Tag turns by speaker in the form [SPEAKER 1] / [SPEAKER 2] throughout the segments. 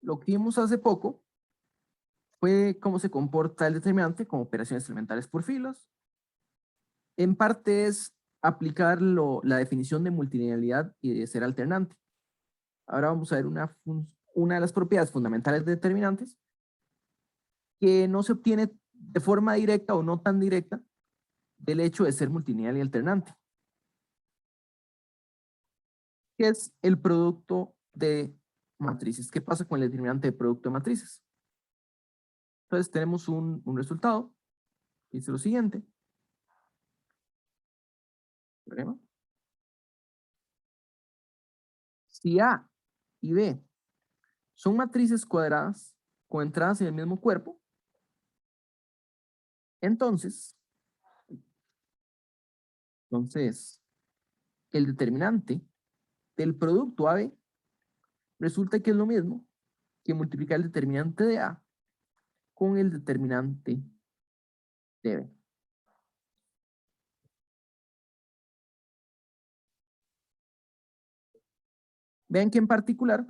[SPEAKER 1] Lo que vimos hace poco fue cómo se comporta el determinante con operaciones elementales por filas. En parte es aplicar la definición de multilinealidad y de ser alternante. Ahora vamos a ver una de las propiedades fundamentales de determinantes que no se obtiene de forma directa o no tan directa del hecho de ser multilineal y alternante, que es el producto de matrices. ¿Qué pasa con el determinante de producto de matrices? Entonces tenemos un resultado que dice lo siguiente. Si A y B son matrices cuadradas con entradas en el mismo cuerpo, entonces el determinante del producto AB resulta que es lo mismo que multiplicar el determinante de A con el determinante de B. Vean que en particular,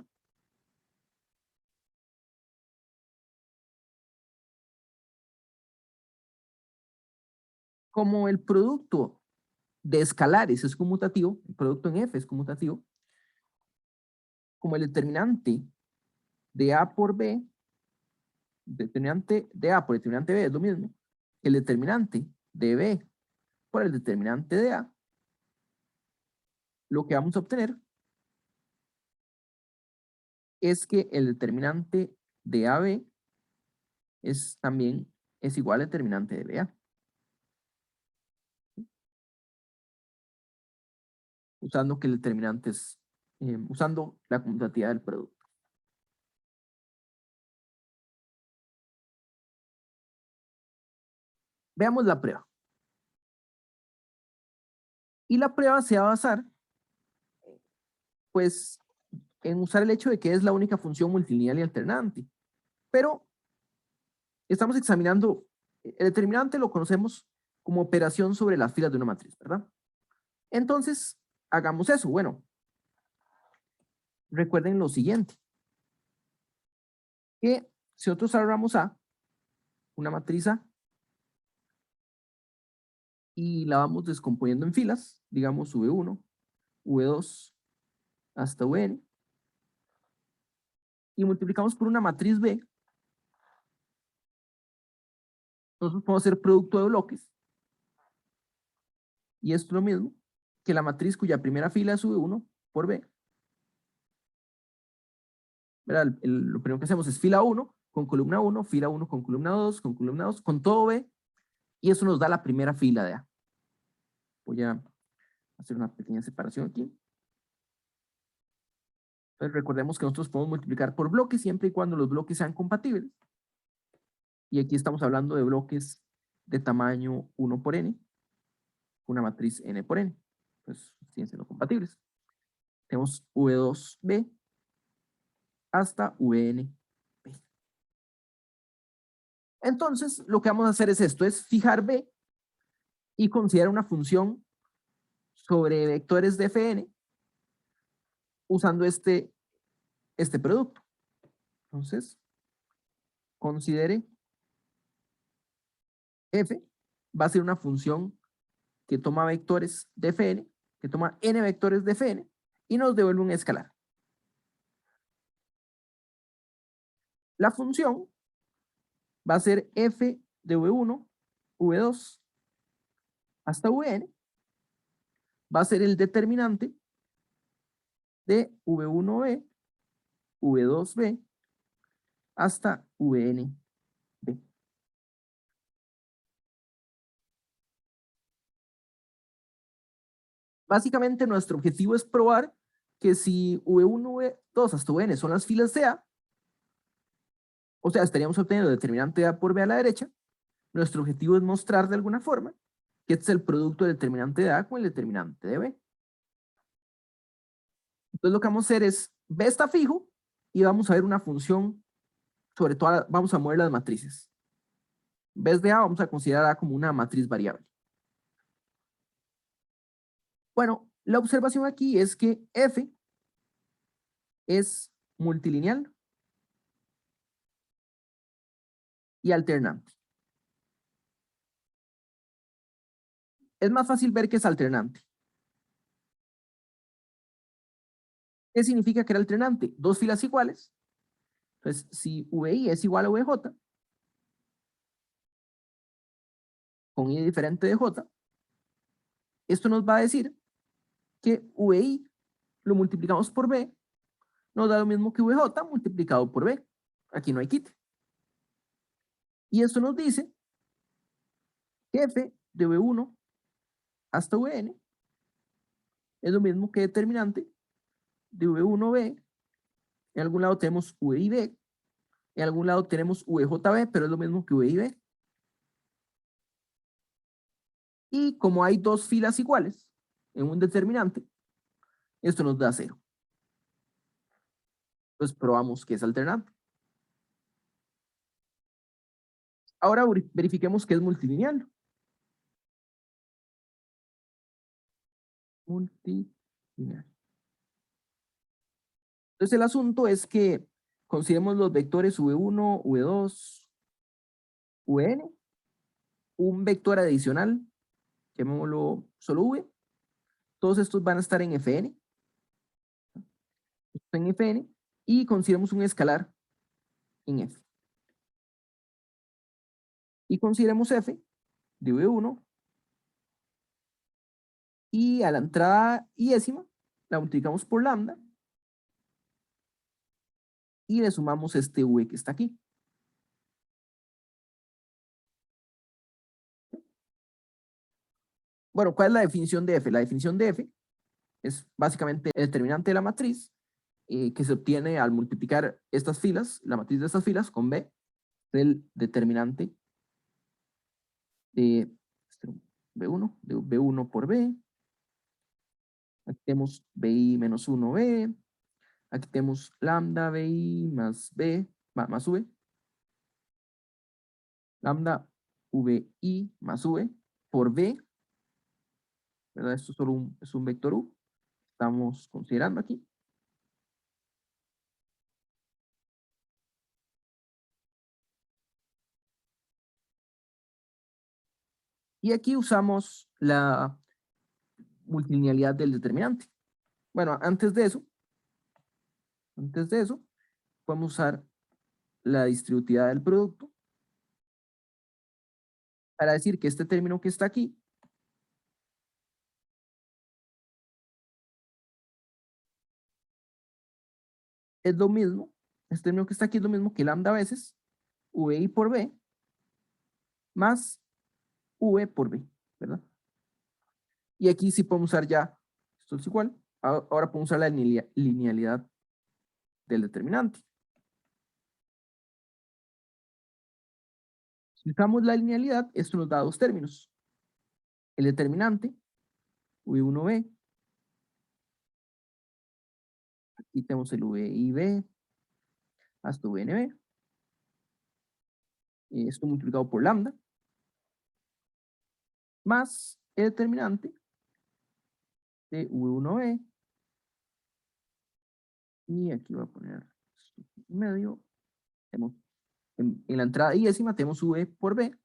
[SPEAKER 1] como el producto de escalares es conmutativo, el producto en F es conmutativo, como el determinante de A por B, determinante de A por determinante B es lo mismo, el determinante de B por el determinante de A, lo que vamos a obtener es que el determinante de AB también es igual al determinante de BA. Usando que el determinante es, usando la conmutatividad del producto. Veamos la prueba. Y la prueba se va a basar, pues, en usar el hecho de que es la única función multilineal y alternante. Pero estamos examinando, el determinante lo conocemos como operación sobre las filas de una matriz, ¿verdad? Entonces, hagamos eso. Bueno, recuerden lo siguiente, que si nosotros agarramos A, una matriz A, y la vamos descomponiendo en filas, digamos V1, V2, hasta Vn, y multiplicamos por una matriz B, nosotros podemos hacer producto de bloques, y esto es lo mismo que la matriz cuya primera fila es V1 por B. ¿Verdad? Lo primero que hacemos es fila 1 con columna 1, fila 1 con columna 2, con columna 2, con todo B, y eso nos da la primera fila de A. Voy a hacer una pequeña separación aquí. Entonces recordemos que nosotros podemos multiplicar por bloques siempre y cuando los bloques sean compatibles. Y aquí estamos hablando de bloques de tamaño 1 por n, una matriz n por n. Pues siguen siendo compatibles. Tenemos V2b hasta Vn. Entonces, lo que vamos a hacer es esto, es fijar b y considerar una función sobre vectores de Fn usando este producto. Entonces, considere f va a ser una función que toma vectores de Fn, que toma n vectores de Fn y nos devuelve un escalar. La función va a ser f de v1, v2 hasta vn, va a ser el determinante de v1b, v2b hasta vnb. Básicamente nuestro objetivo es probar que si v1, v2 hasta vn son las filas de A, o sea, estaríamos obteniendo el determinante de A por B a la derecha. Nuestro objetivo es mostrar de alguna forma que este es el producto del determinante de A con el determinante de B. Entonces lo que vamos a hacer es, B está fijo y vamos a ver una función sobre todas, vamos a mover las matrices. En vez de A vamos a considerar A como una matriz variable. Bueno, la observación aquí es que F es multilineal y alternante. Es más fácil ver que es alternante. ¿Qué significa que era alternante? Dos filas iguales. Entonces, si VI es igual a VJ, con I diferente de J, esto nos va a decir que VI lo multiplicamos por B, nos da lo mismo que VJ multiplicado por B. Aquí no hay quite. Y esto nos dice que F de V1 hasta Vn es lo mismo que determinante de V1B. En algún lado tenemos VIB, en algún lado tenemos VJB, pero es lo mismo que VIB. Y como hay dos filas iguales en un determinante, esto nos da 0. Entonces probamos que es alternante. Ahora verifiquemos que es multilineal. Multilineal. Entonces el asunto es que consideremos los vectores V1, V2, Vn, un vector adicional, llamémoslo solo V. Todos estos van a estar en Fn, y consideremos un escalar en F. Y consideremos F de V1 y a la entrada y décima la multiplicamos por lambda y le sumamos este V que está aquí. Bueno, ¿cuál es la definición de F? La definición de F es básicamente el determinante de la matriz que se obtiene al multiplicar estas filas, la matriz de estas filas con B, del determinante de B1, de B1 por B. Aquí tenemos BI menos 1B. Aquí tenemos lambda BI más B, más V. Lambda VI más V por B. ¿Verdad? Esto es solo es un vector U. Estamos considerando aquí. Y aquí usamos la multilinealidad del determinante. Bueno, antes de eso, podemos usar la distributividad del producto para decir que este término que está aquí es lo mismo, este término que está aquí es lo mismo que lambda veces VI por B más V por B, ¿verdad? Y aquí sí podemos usar ya, esto es igual, ahora podemos usar la linealidad del determinante. Si usamos la linealidad, esto nos da dos términos. El determinante, V1B, aquí tenemos el VIB hasta VNB, esto multiplicado por lambda, más el determinante de V1B, y aquí voy a poner en medio, tenemos en la entrada y décima tenemos V por B,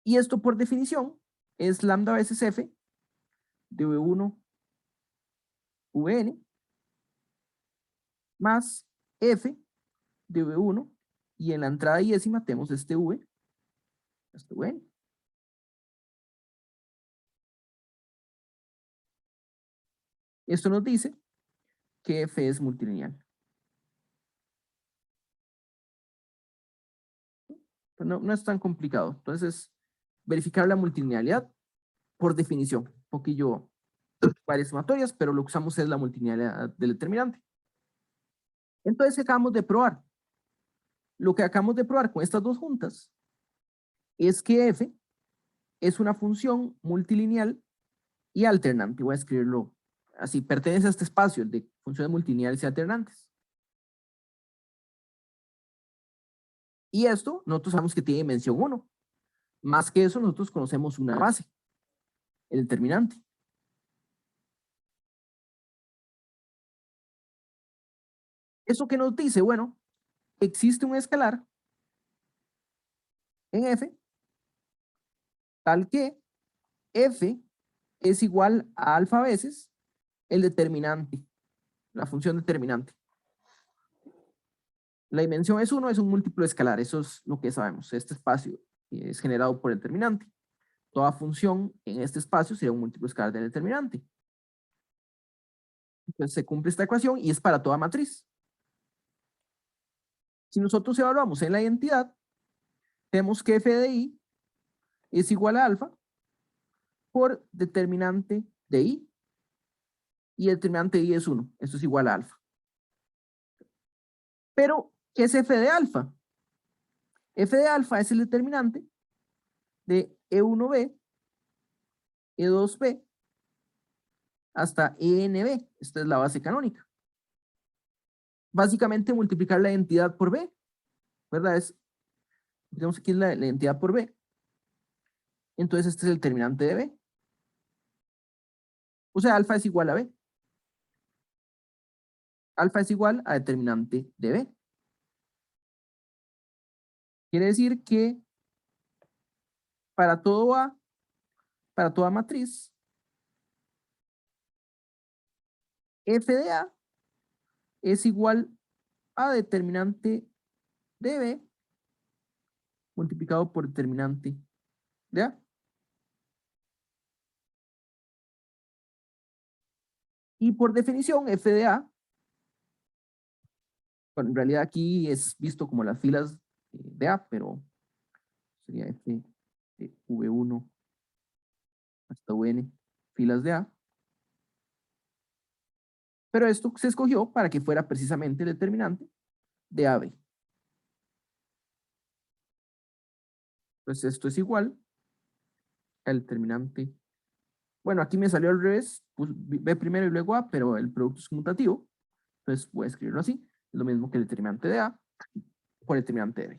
[SPEAKER 1] y esto por definición es lambda veces F de V1 Vn más F de V1, y en la entrada y décima tenemos este V, este Vn. Esto nos dice que F es multilineal. Pues no es tan complicado. Entonces, verificar la multilinealidad por definición. Un poquillo varias sumatorias, pero lo que usamos es la multilinealidad del determinante. Entonces, ¿qué acabamos de probar? Lo que acabamos de probar con estas dos juntas es que F es una función multilineal y alternante. Voy a escribirlo así. Pertenece a este espacio, el de funciones multilineales y alternantes. Y esto, nosotros sabemos que tiene dimensión 1. Más que eso, nosotros conocemos una base, el determinante. ¿Eso qué nos dice? Bueno, existe un escalar en f tal que f es igual a alfa veces el determinante, la función determinante. La dimensión es 1, es un múltiplo escalar, eso es lo que sabemos. Este espacio es generado por el determinante. Toda función en este espacio sería un múltiplo escalar del determinante. Entonces se cumple esta ecuación y es para toda matriz. Si nosotros evaluamos en la identidad, tenemos que f de i es igual a alfa por determinante de i, y el determinante de i es 1. Esto es igual a alfa. Pero, ¿qué es f de alfa? F de alfa es el determinante de E1b, E2b, hasta ENB. Esta es la base canónica. Básicamente multiplicar la identidad por b, ¿verdad? Tenemos aquí la identidad por b. Entonces este es el determinante de b. O sea, alfa es igual a b. Alfa es igual a determinante de b. Quiere decir que para todo A, para toda matriz, f de A es igual a determinante de B multiplicado por determinante de A. Y por definición, f de A, bueno, en realidad aquí es visto como las filas de A, pero sería f de v1 hasta vn, filas de A. Pero esto se escogió para que fuera precisamente el determinante de AB. Entonces esto es igual al determinante. Bueno, aquí me salió al revés, pues B primero y luego A, pero el producto es conmutativo. Entonces voy a escribirlo así. Es lo mismo que el determinante de A por el determinante de B.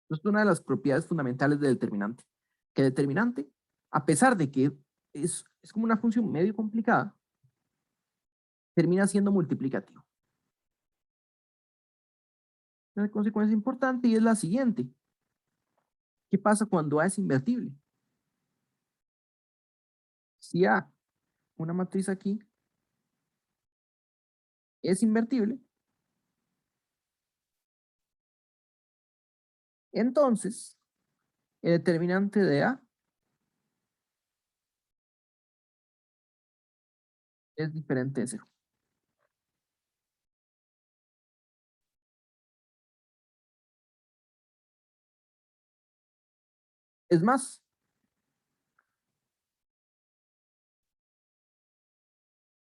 [SPEAKER 1] Esto es una de las propiedades fundamentales del determinante. Que el determinante, a pesar de que es como una función medio complicada, termina siendo multiplicativo. Una consecuencia importante y es la siguiente. ¿Qué pasa cuando A es invertible? Si A, una matriz aquí, es invertible, entonces el determinante de A es diferente de cero. Es más,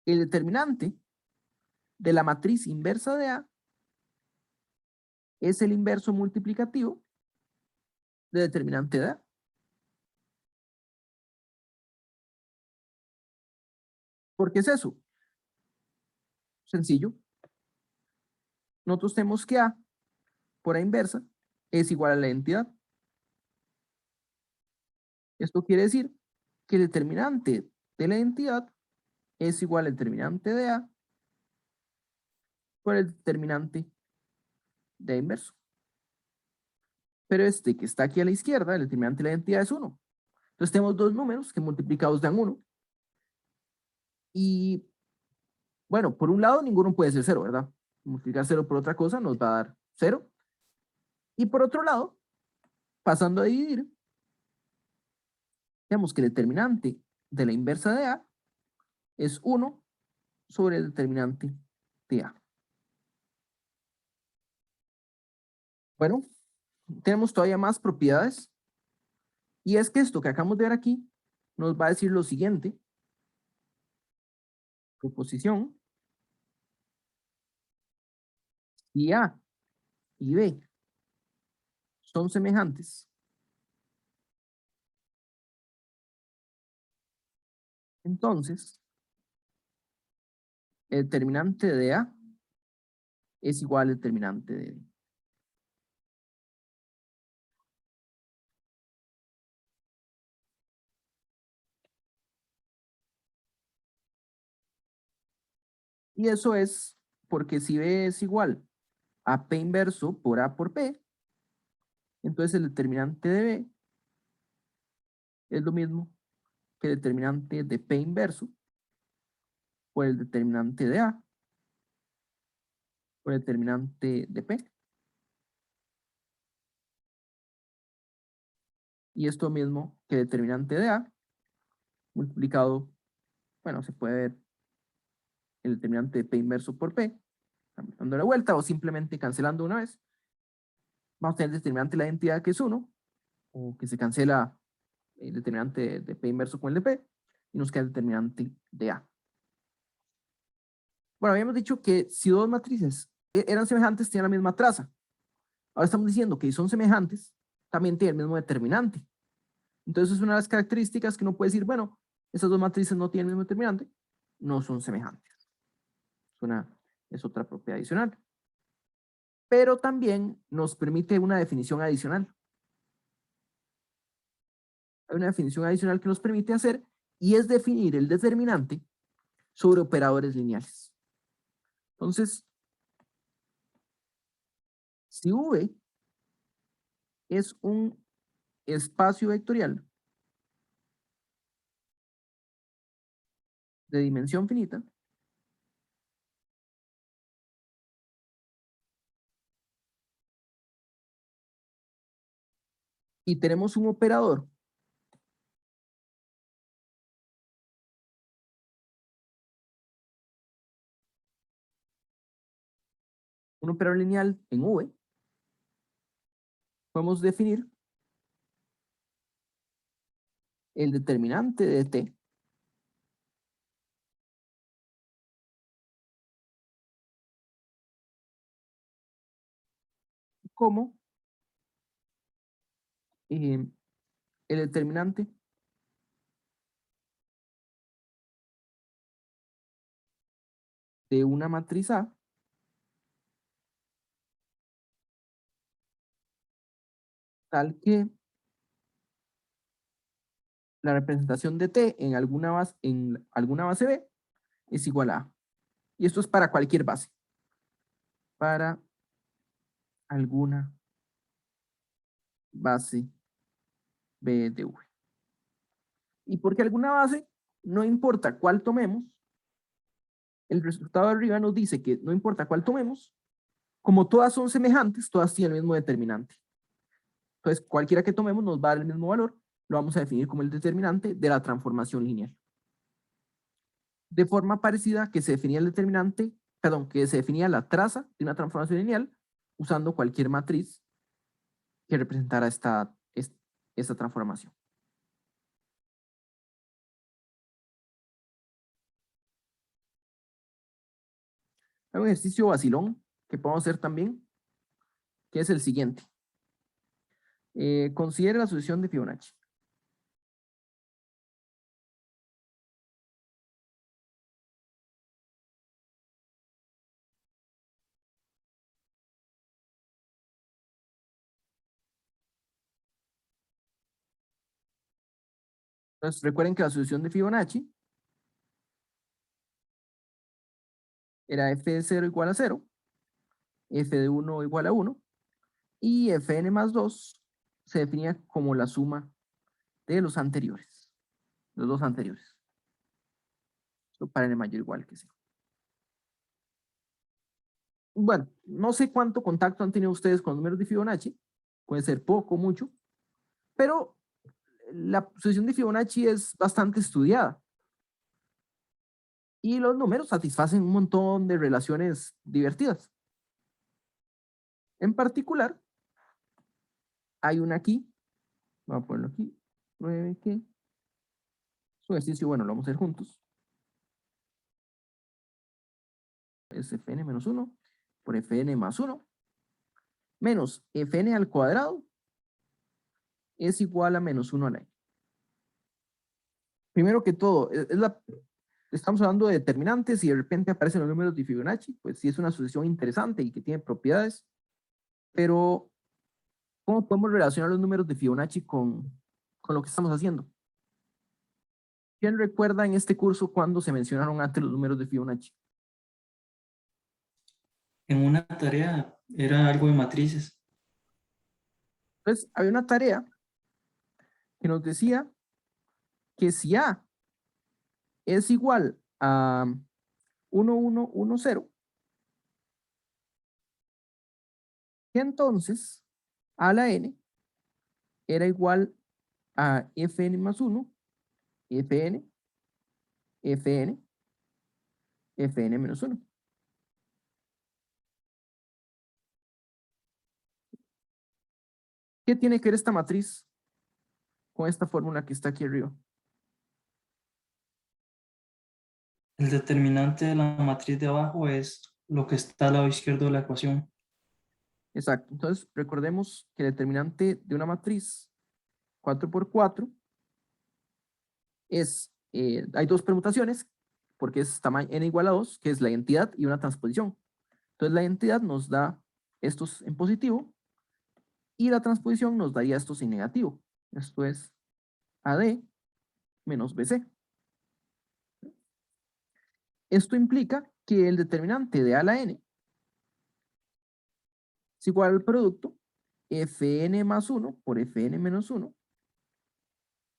[SPEAKER 1] el determinante de la matriz inversa de A es el inverso multiplicativo del determinante de A. ¿Por qué es eso? Sencillo. Nosotros tenemos que A por A inversa es igual a la identidad. Esto quiere decir que el determinante de la identidad es igual al determinante de A por el determinante de A inverso. Pero este que está aquí a la izquierda, el determinante de la identidad es 1. Entonces tenemos dos números que multiplicados dan 1. Y bueno, por un lado ninguno puede ser 0, ¿verdad? Multiplicar 0 por otra cosa nos va a dar 0. Y por otro lado, pasando a dividir, tenemos que el determinante de la inversa de A es 1 sobre el determinante de A. Bueno, tenemos todavía más propiedades. Y es que esto que acabamos de ver aquí nos va a decir lo siguiente. Proposición. Si A y B son semejantes, entonces el determinante de A es igual al determinante de B. Y eso es porque si B es igual a P inverso por A por P, entonces el determinante de B es lo mismo que el determinante de P inverso por el determinante de A por el determinante de P. Y esto mismo que el determinante de A multiplicado, bueno, se puede ver el determinante de P inverso por P, dando la vuelta o simplemente cancelando una vez. Vamos a tener el determinante de la identidad que es 1, o que se cancela el determinante de P inverso con el de P, y nos queda el determinante de A. Bueno, habíamos dicho que si dos matrices eran semejantes, tenían la misma traza. Ahora estamos diciendo que si son semejantes, también tienen el mismo determinante. Entonces es una de las características que uno puede decir, bueno, esas dos matrices no tienen el mismo determinante, no son semejantes. Es otra propiedad adicional. Pero también nos permite una definición adicional. Hay una definición adicional que nos permite hacer, y es definir el determinante sobre operadores lineales. Entonces, si V es un espacio vectorial de dimensión finita, y tenemos un operador lineal en V, podemos definir el determinante de T como el determinante de una matriz A tal que la representación de T en alguna base B es igual a A. Y esto es para cualquier base. Para alguna base B de V. ¿Y por qué alguna base? No importa cuál tomemos, el resultado de arriba nos dice que no importa cuál tomemos, como todas son semejantes, todas tienen el mismo determinante. Entonces, cualquiera que tomemos nos va a dar el mismo valor, lo vamos a definir como el determinante de la transformación lineal. De forma parecida que se definía el determinante, perdón, que se definía la traza de una transformación lineal usando cualquier matriz que representara esta transformación. Hay un ejercicio vacilón que podemos hacer también, que es el siguiente. Considere la sucesión de Fibonacci. Entonces, recuerden que la sucesión de Fibonacci era f de 0 igual a 0, f de 1 igual a 1, y fn más 2 se definía como la suma de los anteriores, los dos anteriores. Esto para n mayor o igual que 0. Bueno, no sé cuánto contacto han tenido ustedes con números de Fibonacci, puede ser poco, mucho, pero la sucesión de Fibonacci es bastante estudiada. Y los números satisfacen un montón de relaciones divertidas. En particular, hay una aquí, vamos a ponerlo aquí, 9 que es un ejercicio, bueno, lo vamos a hacer juntos. Es fn menos 1 por fn más 1 menos fn al cuadrado es igual a menos 1 a la n. Primero que todo, estamos hablando de determinantes y de repente aparecen los números de Fibonacci, pues sí es una sucesión interesante y que tiene propiedades, pero ¿cómo podemos relacionar los números de Fibonacci con lo que estamos haciendo? ¿Quién recuerda en este curso cuando se mencionaron antes los números de Fibonacci?
[SPEAKER 2] En una tarea era algo de matrices.
[SPEAKER 1] Entonces, había una tarea que nos decía que si A es igual a 1110, entonces a la n era igual a fn más 1, fn, fn, fn menos 1. ¿Qué tiene que ver esta matriz con esta fórmula que está aquí arriba?
[SPEAKER 2] El determinante de la matriz de abajo es lo que está al lado izquierdo de la ecuación.
[SPEAKER 1] Exacto. Entonces, recordemos que el determinante de una matriz 4 por 4 es, hay dos permutaciones, porque es tamaño n igual a 2, que es la identidad y una transposición. Entonces, la identidad nos da estos en positivo y la transposición nos daría estos en negativo. Esto es AD menos BC. Esto implica que el determinante de A a la n es igual al producto Fn más 1 por Fn menos 1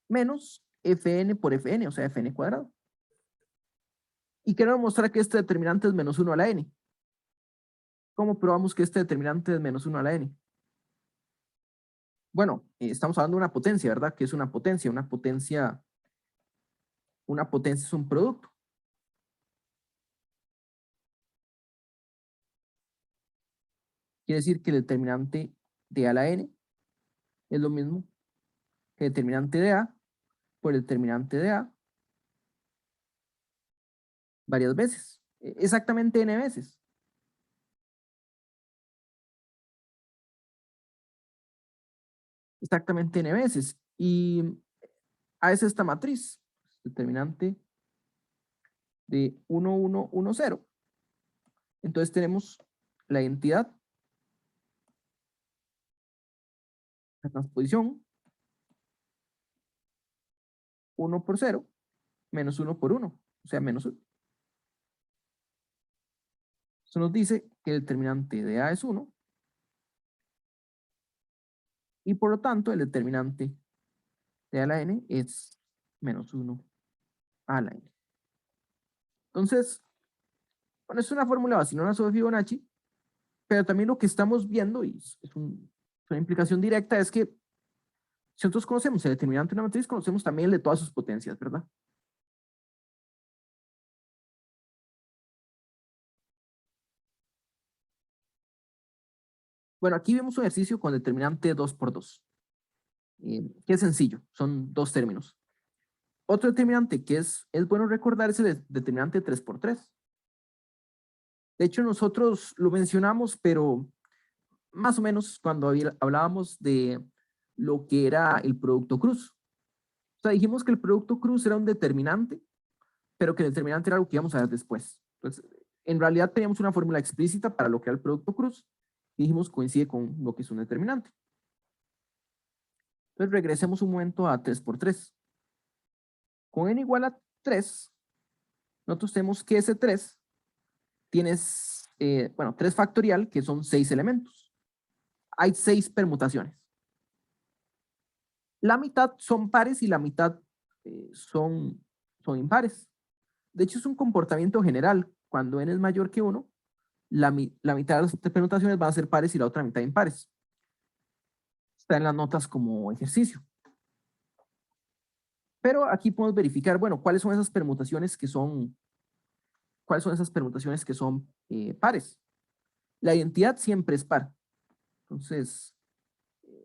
[SPEAKER 1] menos Fn por Fn, o sea, Fn cuadrado. Y quiero mostrar que este determinante es menos 1 a la n. ¿Cómo probamos que este determinante es menos 1 a la n? Bueno, estamos hablando de una potencia, ¿verdad? ¿Qué es una potencia? Una potencia es un producto. Quiere decir que el determinante de A a la n es lo mismo que el determinante de A por el determinante de A varias veces. Exactamente n veces. Exactamente n veces. Y A es esta matriz, determinante de 1, 1, 1, 0. Entonces tenemos la identidad, la transposición, 1 por 0, menos 1 por 1, o sea, menos 1. Eso nos dice que el determinante de A es 1 y por lo tanto el determinante de A a la n es menos 1 a la n. Entonces, bueno, es una fórmula vacilona sobre Fibonacci, pero también lo que estamos viendo, y es una implicación directa, es que si nosotros conocemos el determinante de una matriz, conocemos también el de todas sus potencias, ¿verdad? Bueno, aquí vemos un ejercicio con determinante 2 por 2, que es sencillo, son dos términos. Otro determinante que es bueno recordar es el determinante 3 por 3. De hecho, nosotros lo mencionamos, pero más o menos cuando hablábamos de lo que era el producto cruz. O sea, dijimos que el producto cruz era un determinante, pero que el determinante era algo que íbamos a ver después. Entonces, en realidad teníamos una fórmula explícita para lo que era el producto cruz y dijimos coincide con lo que es un determinante. Entonces, regresemos un momento a 3 por 3. Con n igual a 3, nosotros tenemos que ese 3 tiene, bueno, 3 factorial, que son 6 elementos. Hay 6 permutaciones. La mitad son pares y la mitad son impares. De hecho, es un comportamiento general. Cuando n es mayor que 1, la mitad de las permutaciones van a ser pares y la otra mitad impares. Está en las notas como ejercicio. Pero aquí podemos verificar, bueno, cuáles son esas permutaciones que son, pares. La identidad siempre es par. Entonces,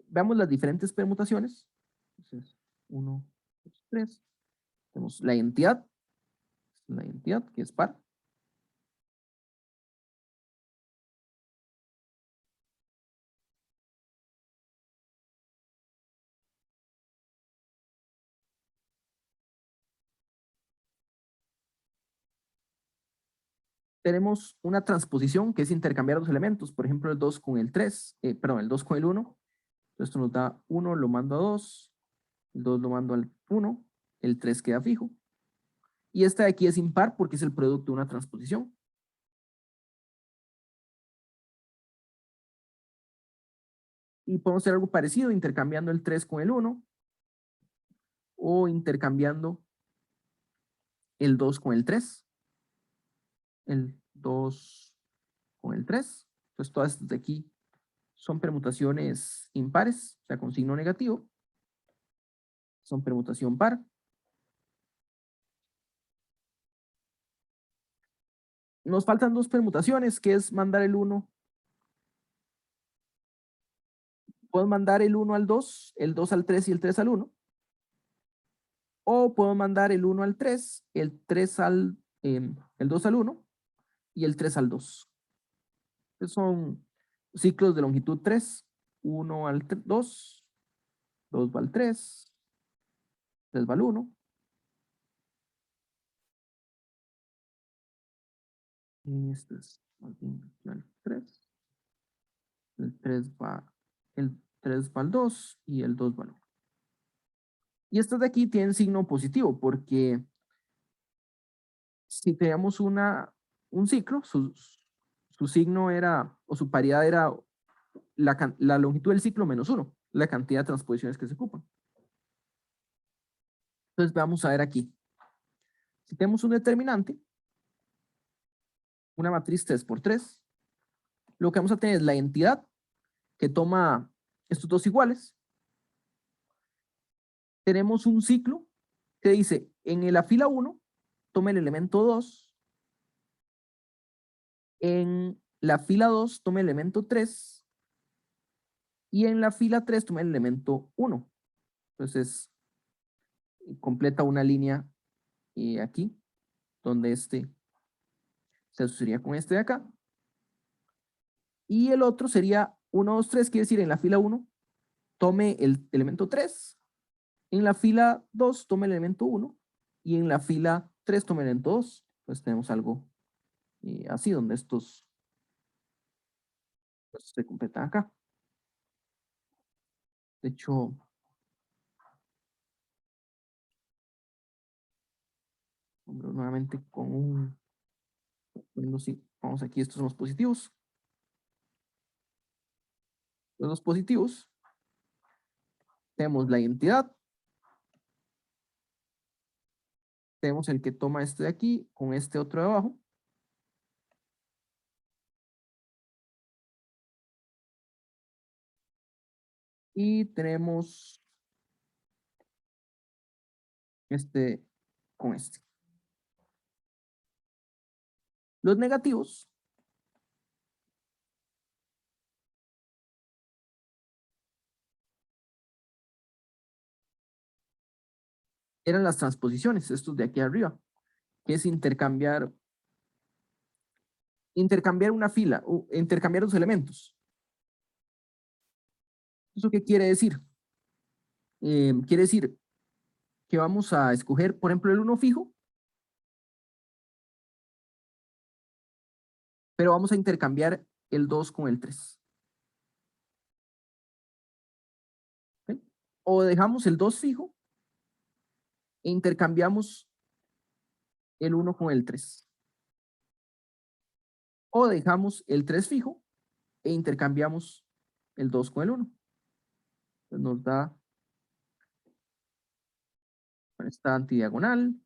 [SPEAKER 1] veamos las diferentes permutaciones. Entonces, 1, 2, 3. Tenemos la identidad que es par. Tenemos una transposición que es intercambiar los elementos, por ejemplo, el 2 con el 3, perdón, el 2 con el 1. Entonces esto nos da 1, lo mando a 2, el 2 lo mando al 1, el 3 queda fijo. Y esta de aquí es impar porque es el producto de una transposición. Y podemos hacer algo parecido, intercambiando el 3 con el 1, o intercambiando el 2 con el 3, el 2 con el 3. Entonces todas estas de aquí son permutaciones impares, o sea, con signo negativo. Son permutación par. Nos faltan dos permutaciones, que es mandar el 1. Puedo mandar el 1 al 2, el 2 al 3 y el 3 al 1. O puedo mandar el 1 al 3, el 3 al, el 2 al 1 y el 3 al 2. Estos son ciclos de longitud 3, 1 al 2, 2 va al 3, 3 va al 1. Este es al 3. El 3 va al 2 y el 2 va al 1. Y estas de aquí tienen signo positivo porque si teníamos un ciclo, su signo era, o su paridad era la longitud del ciclo menos 1, la cantidad de transposiciones que se ocupan. Entonces vamos a ver aquí. Si tenemos un determinante, una matriz 3×3, lo que vamos a tener es la entidad que toma estos dos iguales. Tenemos un ciclo que dice, en la fila 1, toma el elemento 2, en la fila 2 toma el elemento 3, y en la fila 3 toma el elemento 1. Entonces, completa una línea aquí, donde este se asociaría con este de acá. Y el otro sería 1, 2, 3, quiere decir en la fila 1 tome el elemento 3, en la fila 2 tome el elemento 1 y en la fila 3 tome el elemento 2. Pues tenemos algo así, donde estos pues, se completan acá. De hecho, nuevamente con un... Vamos aquí, estos son los positivos. Los positivos, tenemos la identidad, tenemos el que toma este de aquí con este otro de abajo. Y tenemos este con este. Los negativos eran las transposiciones, estos de aquí arriba, que es intercambiar una fila, intercambiar los elementos. ¿Eso qué quiere decir? Quiere decir que vamos a escoger, por ejemplo, el 1 fijo, pero vamos a intercambiar el 2 con el 3. ¿Okay? O dejamos el 2 fijo e intercambiamos el 1 con el 3. O dejamos el 3 fijo e intercambiamos el 2 con el 1. Entonces nos da esta antidiagonal,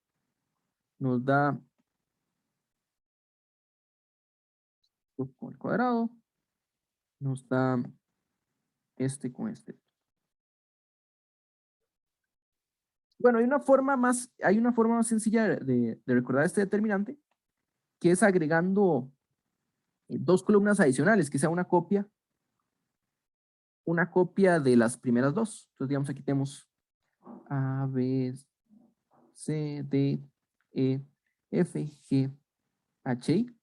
[SPEAKER 1] nos da con el cuadrado, nos da este con este. Bueno, hay una forma más sencilla de recordar este determinante, que es agregando dos columnas adicionales, que sea una copia de las primeras dos. Entonces, digamos, aquí tenemos A, B, C, D, E, F, G, H, I.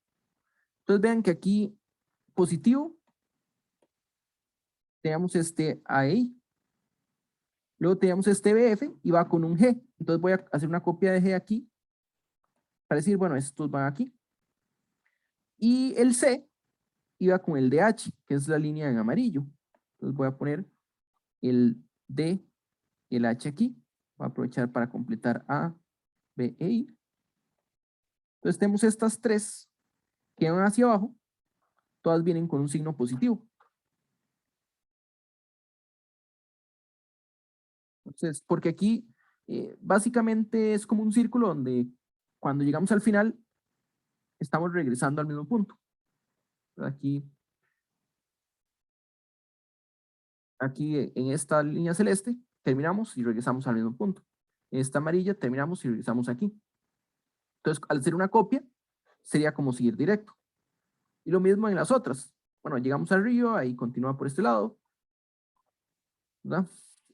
[SPEAKER 1] Entonces vean que aquí positivo tenemos este AI, luego tenemos este BF y va con un G. Entonces voy a hacer una copia de G aquí para decir, bueno, estos van aquí. Y el C iba con el DH, que es la línea en amarillo. Entonces voy a poner el D y el H aquí. Voy a aprovechar para completar A, B e I. Entonces tenemos estas tres que van hacia abajo. Todas vienen con un signo positivo. Entonces, porque aquí básicamente es como un círculo donde cuando llegamos al final estamos regresando al mismo punto. Aquí en esta línea celeste terminamos y regresamos al mismo punto. En esta amarilla terminamos y regresamos aquí. Entonces, al ser una copia, sería como seguir directo. Y lo mismo en las otras. Bueno, llegamos al río, ahí continúa por este lado, ¿verdad?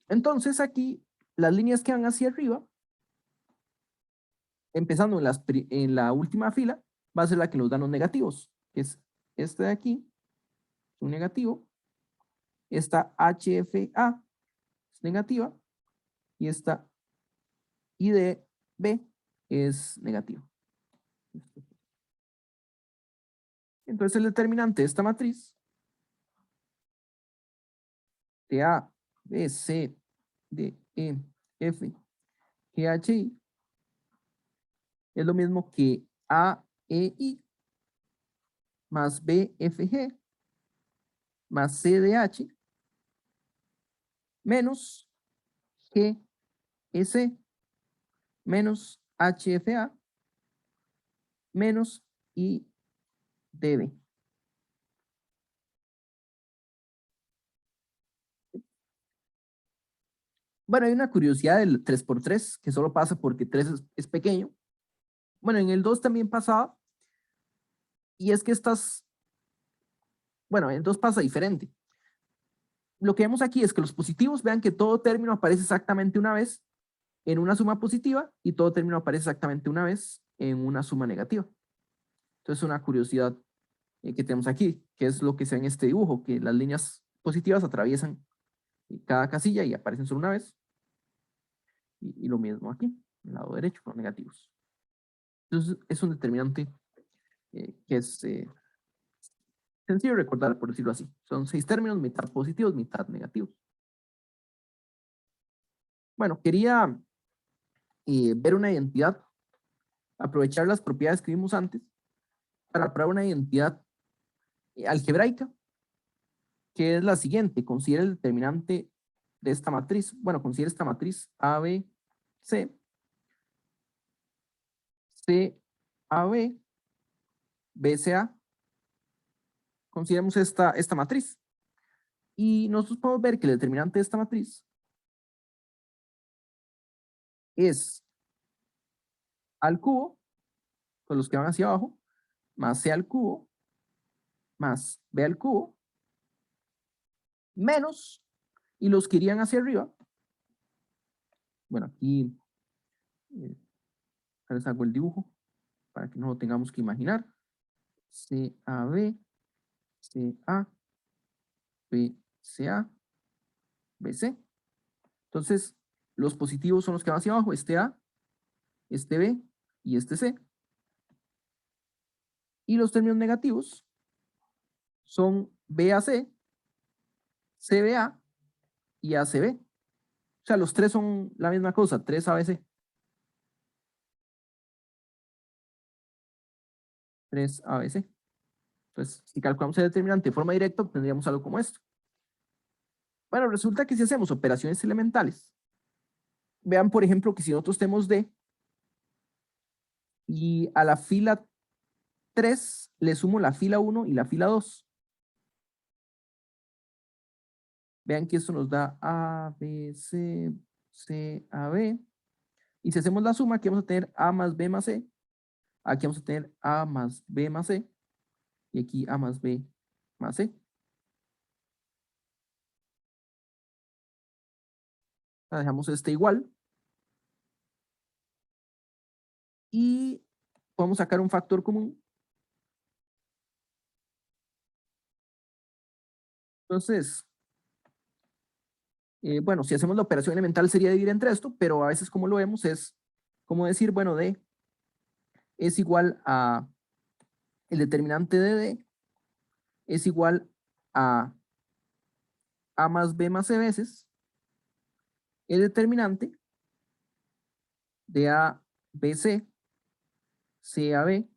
[SPEAKER 1] Entonces aquí, las líneas que van hacia arriba, empezando en la última fila, va a ser la que nos dan los negativos, que es este de aquí, un negativo, esta HFA es negativa, y esta IDB es negativa. Entonces el determinante de esta matriz de A, B, C, D, E, F, G, H, I es lo mismo que A, E, I más B, F, G más C, D, H menos G, E, C menos H, F, A menos I, D, B. Bueno, hay una curiosidad del 3×3 que solo pasa porque 3 es pequeño. Bueno, en el 2 también pasaba. Y es que bueno, en el 2 pasa diferente. Lo que vemos aquí es que los positivos, vean que todo término aparece exactamente una vez en una suma positiva y todo término aparece exactamente una vez en una suma negativa. Entonces, una curiosidad que tenemos aquí, que es lo que se ve en este dibujo, que las líneas positivas atraviesan cada casilla y aparecen solo una vez. Y lo mismo aquí, en el lado derecho, con los negativos. Entonces, es un determinante que es sencillo de recordar, por decirlo así. Son 6 términos, mitad positivos, mitad negativos. Bueno, quería ver una identidad, aprovechar las propiedades que vimos antes para probar una identidad algebraica, que es la siguiente. Considera el determinante de esta matriz. Bueno, considera esta matriz A, B, C, C, A, B, B, C, A. Consideremos esta matriz. Y nosotros podemos ver que el determinante de esta matriz es A al cubo, con los que van hacia abajo, más C al cubo, más B al cubo, menos, y los que irían hacia arriba, bueno, aquí les hago el dibujo para que no lo tengamos que imaginar. CAB, CA, BCA, BC. Entonces, los positivos son los que van hacia abajo, este A, este B y este C. Y los términos negativos son BAC, CBA y ACB. O sea, los tres son la misma cosa, 3ABC. 3ABC. Entonces, si calculamos el determinante de forma directa, obtendríamos algo como esto. Bueno, resulta que si hacemos operaciones elementales, vean, por ejemplo, que si nosotros tenemos D y a la fila 3 le sumo la fila 1 y la fila 2. Vean que esto nos da A, B, C, C, A, B. Y si hacemos la suma, aquí vamos a tener A más B más C. Aquí vamos a tener A más B más C. Y aquí A más B más C. Dejamos este igual. Y podemos sacar un factor común. Entonces, bueno, si hacemos la operación elemental sería dividir entre esto, pero a veces como lo vemos es como decir, bueno, D es igual a el determinante de D es igual a A más B más C veces el determinante de A, B, C, C, A, B,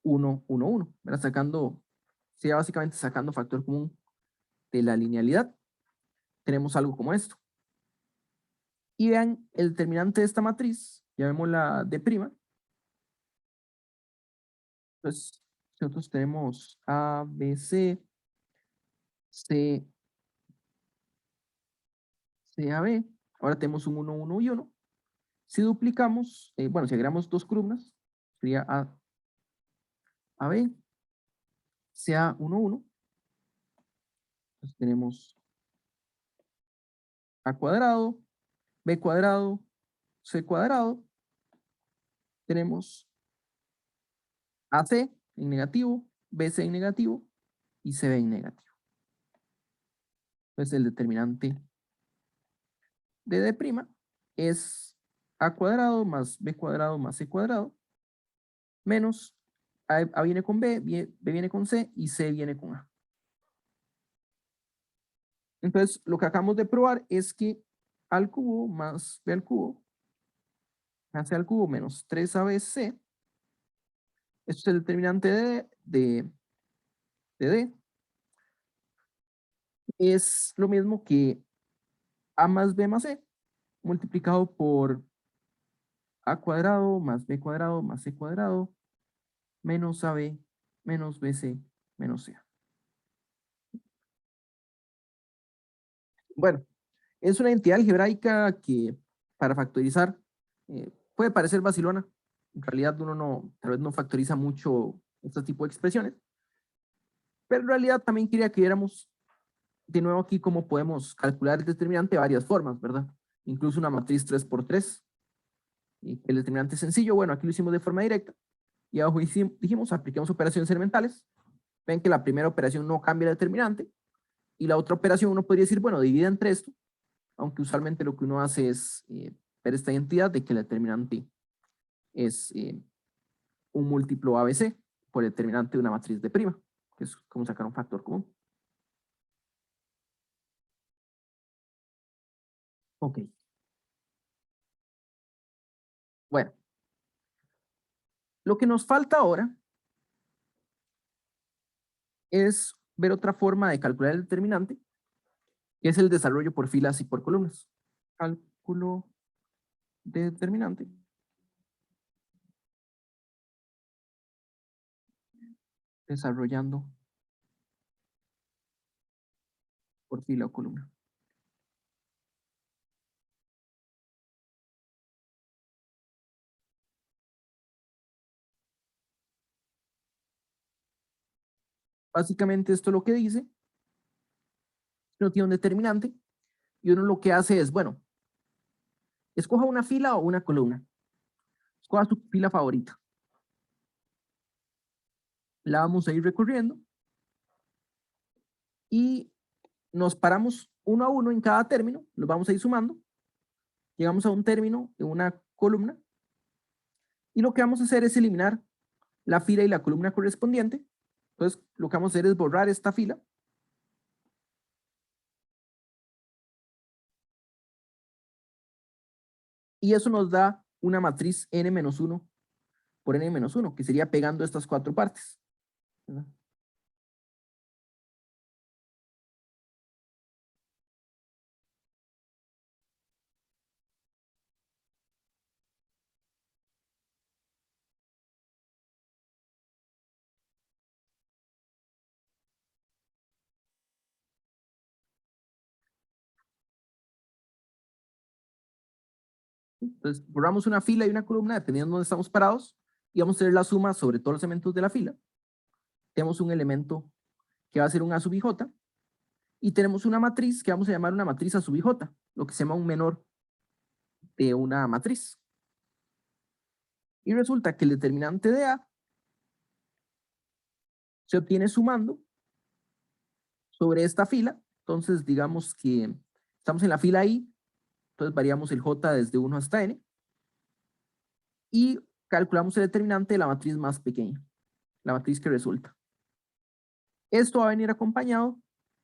[SPEAKER 1] 1, 1, 1. ¿Verdad? Sería básicamente sacando factor común de la linealidad. Tenemos algo como esto. Y vean el determinante de esta matriz, llamémosla D'. Entonces, nosotros tenemos A, B, C, C, C, A, B. Ahora tenemos un 1, 1 y 1. Si duplicamos, bueno, si agregamos dos columnas, sería A, B, C, A, 1, 1. Entonces tenemos A cuadrado, B cuadrado, C cuadrado. Tenemos AC en negativo, BC en negativo y CB en negativo. Entonces el determinante de D' es A cuadrado más B cuadrado más C cuadrado menos A viene con B, B viene con C y C viene con A. Entonces lo que acabamos de probar es que A al cubo más B al cubo más C al cubo menos 3ABC, esto es el determinante de D, es lo mismo que A más B más C multiplicado por A cuadrado más B cuadrado más C cuadrado menos AB menos BC menos C. Bueno, es una entidad algebraica que para factorizar puede parecer vacilona. En realidad uno no, tal vez no factoriza mucho este tipo de expresiones. Pero en realidad también quería que viéramos de nuevo aquí cómo podemos calcular el determinante de varias formas, ¿verdad? Incluso una matriz 3×3. Y el determinante es sencillo, bueno, aquí lo hicimos de forma directa. Y abajo dijimos, apliquemos operaciones elementales. Ven que la primera operación no cambia el determinante. Y la otra operación uno podría decir, bueno, divide entre esto. Aunque usualmente lo que uno hace es ver esta identidad de que el determinante es un múltiplo ABC por el determinante de una matriz de prima, que es como sacar un factor común. Ok. Bueno, lo que nos falta ahora es ver otra forma de calcular el determinante, que es el desarrollo por filas y por columnas. Cálculo de determinante. Desarrollando por fila o columna. Básicamente esto lo que dice, uno tiene un determinante y uno lo que hace es, bueno, escoja una fila o una columna. Escoja su fila favorita. La vamos a ir recorriendo y nos paramos uno a uno en cada término, los vamos a ir sumando, llegamos a un término de una columna y lo que vamos a hacer es eliminar la fila y la columna correspondiente. Entonces lo que vamos a hacer es borrar esta fila y eso nos da una matriz n-1 por n-1, que sería pegando estas cuatro partes, ¿verdad? Entonces borramos una fila y una columna dependiendo de dónde estamos parados y vamos a hacer la suma sobre todos los elementos de la fila. Tenemos un elemento que va a ser un A sub ij y tenemos una matriz que vamos a llamar una matriz A sub ij, lo que se llama un menor de una matriz. Y resulta que el determinante de A se obtiene sumando sobre esta fila. Entonces, digamos que estamos en la fila I, entonces variamos el J desde 1 hasta N y calculamos el determinante de la matriz más pequeña, la matriz que resulta. Esto va a venir acompañado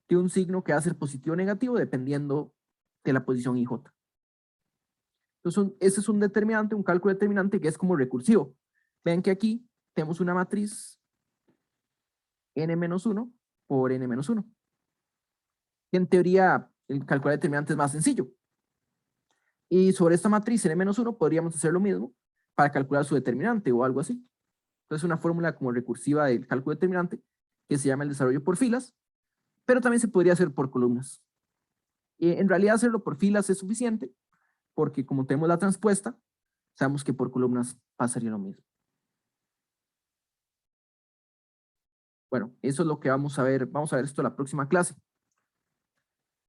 [SPEAKER 1] de un signo que va a ser positivo o negativo dependiendo de la posición IJ. Entonces, ese es un determinante, un cálculo determinante que es como recursivo. Vean que aquí tenemos una matriz n-1 por n-1. En teoría, el calcular determinante es más sencillo. Y sobre esta matriz n-1 podríamos hacer lo mismo para calcular su determinante o algo así. Entonces una fórmula como recursiva del cálculo determinante que se llama el desarrollo por filas, pero también se podría hacer por columnas. En realidad hacerlo por filas es suficiente porque como tenemos la transpuesta, sabemos que por columnas pasaría lo mismo. Bueno, eso es lo que vamos a ver esto en la próxima clase.